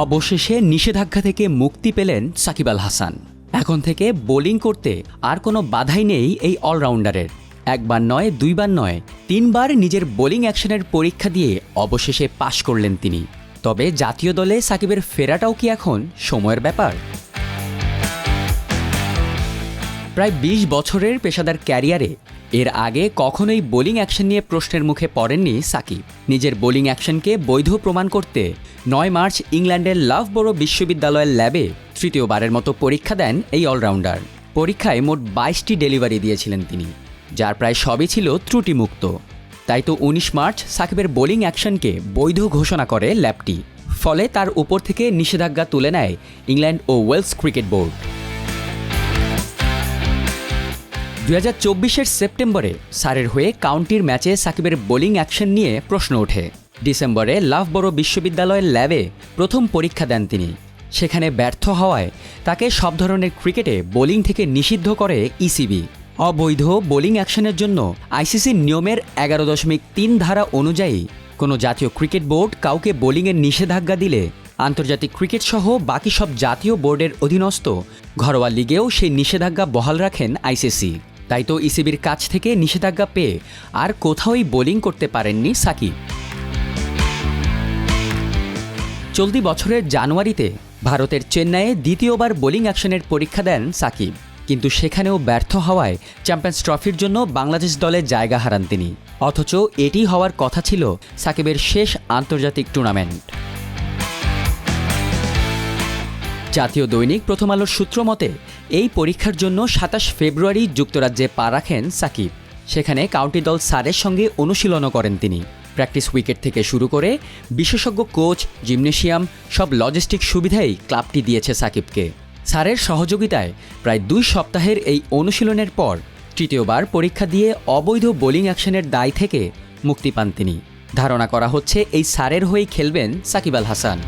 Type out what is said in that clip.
অবশেষে নিষেধাজ্ঞা থেকে মুক্তি পেলেন সাকিব আল হাসান। এখন থেকে বোলিং করতে আর কোনো বাধাই নেই এই অলরাউন্ডারের। একবার নয়, দুইবার নয়, 3 বার নিজের বোলিং অ্যাকশনের পরীক্ষা দিয়ে অবশেষে পাশ করলেন তিনি। তবে জাতীয় দলে সাকিবের ফেরাটাও কি এখন সময়ের ব্যাপার? প্রায় 20 বছরের পেশাদার ক্যারিয়ারে এর আগে কখনোই বোলিং অ্যাকশন নিয়ে প্রশ্নের মুখে পড়েননি সাকিব। নিজের বোলিং অ্যাকশনকে বৈধ প্রমাণ করতে 9 মার্চ ইংল্যান্ডের লাভবরো বিশ্ববিদ্যালয়ের ল্যাবে তৃতীয়বারের মতো পরীক্ষা দেন এই অলরাউন্ডার। পরীক্ষায় মোট 22টি ডেলিভারি দিয়েছিলেন তিনি, যার প্রায় সবই ছিল ত্রুটিমুক্ত। তাই তো 19 মার্চ সাকিবের বোলিং অ্যাকশনকে বৈধ ঘোষণা করে ল্যাবটি। ফলে তার উপর থেকে নিষেধাজ্ঞা তুলে নেয় ইংল্যান্ড ও ওয়েলস ক্রিকেট বোর্ড। 2024-এর সেপ্টেম্বরে সারের হয়ে কাউন্টির ম্যাচে সাকিবের বোলিং অ্যাকশন নিয়ে প্রশ্ন ওঠে। ডিসেম্বরে লাভবরো বিশ্ববিদ্যালয়ের ল্যাবে প্রথম পরীক্ষা দেন তিনি। সেখানে ব্যর্থ হওয়ায় তাকে সব ধরনের ক্রিকেটে বোলিং থেকে নিষিদ্ধ করে ইসিবি। অবৈধ বোলিং অ্যাকশনের জন্য আইসিসির নিয়মের 11.3 ধারা অনুযায়ী কোনো জাতীয় ক্রিকেট বোর্ড কাউকে বোলিংয়ের নিষেধাজ্ঞা দিলে আন্তর্জাতিক ক্রিকেট সহ বাকি সব জাতীয় বোর্ডের অধীনস্থ ঘরোয়া লিগেও সেই নিষেধাজ্ঞা বহাল রাখেন আইসিসি। তাই তো ইসিবির কাছ থেকে নিষেধাজ্ঞা পেয়ে আর কোথাওই বোলিং করতে পারেননি সাকিব। চলতি বছরের জানুয়ারিতে ভারতের চেন্নাইয়ে দ্বিতীয়বার বোলিং অ্যাকশনের পরীক্ষা দেন সাকিব, কিন্তু সেখানেও ব্যর্থ হওয়ায় চ্যাম্পিয়ন্স ট্রফির জন্য বাংলাদেশ দলে জায়গা হারান তিনি। অথচ এটি হওয়ার কথা ছিল সাকিবের শেষ আন্তর্জাতিক টুর্নামেন্ট। জাতীয় দৈনিক প্রথম আলোর সূত্র মতে এই পরীক্ষার জন্য 27 ফেব্রুয়ারি যুক্তরাজ্যে পা রাখেন সাকিব। সেখানে কাউন্টি দল সারের সঙ্গে অনুশীলনও করেন তিনি। প্র্যাকটিস উইকেট থেকে শুরু করে বিশেষজ্ঞ কোচ, জিমনেশিয়াম সব লজিস্টিক সুবিধাই ক্লাবটি দিয়েছে সাকিবকে। সারের সহযোগিতায় প্রায় 2 সপ্তাহের এই অনুশীলনের পর তৃতীয়বার পরীক্ষা দিয়ে অবৈধ বোলিং অ্যাকশনের দায় থেকে মুক্তি পান তিনি। ধারণা করা হচ্ছে এই সারের হয়েই খেলবেন সাকিব আল হাসান।